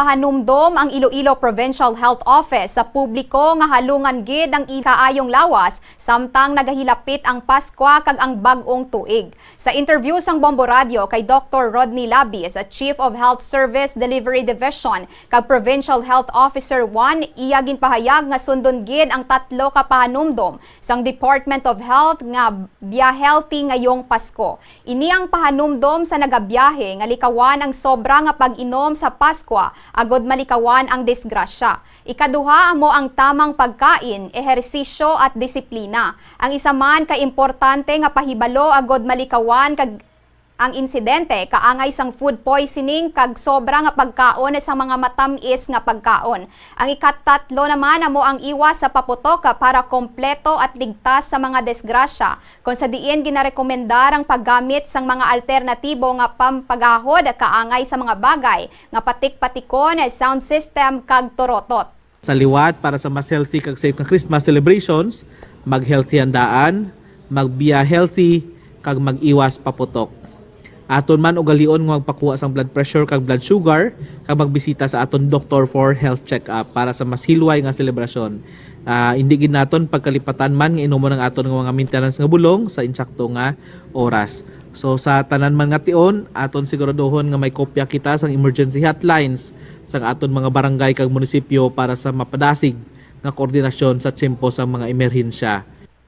Nagpahanumdom ang Iloilo Provincial Health Office sa publiko nga halungan gid ang ikaayong lawas samtang nagahilapit ang Pasko kag ang bag-ong tuig. Sa interview sang Bombo Radio kay Dr. Rodney Labis, Chief of Health Service Delivery Division kag Provincial Health Officer 1, iya ginpahayag nga sundon gid ang tatlo ka pahanumdom sang Department of Health nga biya healthy ngayong Pasko. Ini ang pahanumdom sa nagabiyahe nga likawan ang sobra nga pag-inom sa Pasko agod malikawan ang disgrasya. Ikaduha mo ang tamang pagkain, ehersisyo at disiplina. Ang isa man ka importante nga pahibalo agod malikawan kag ang insidente kaangay sang food poisoning kag sobra nga pagkaon sa mga matamis nga pagkaon. Ang ikatatlo naman amo ang iwas sa paputok para kompleto at ligtas sa mga disgrasya. Kung sa diin ginarekomendar ang paggamit sang mga alternatibo nga pampagahod kaangay sa mga bagay nga patik-patikon, sound system kag torotot. Sa liwat para sa mas healthy kag safe nga Christmas celebrations, mag-healthy handaan, magbiya healthy kag mag-iwas paputok. Aton man ugalion nga magpakuha sang blood pressure kag blood sugar kag magbisita sa aton doktor for health check-up para sa mas hilway nga selebrasyon. Hindi gid naton pagkalipatan man nga inumo ng aton nga mga maintenance nga bulong sa insakto nga oras. So sa tanan man nga tion, aton siguraduhon nga may kopya kita sang emergency hotlines sang aton mga barangay kag munisipyo para sa mapadasig nga koordinasyon sa tiyempo sa mga emerhensya.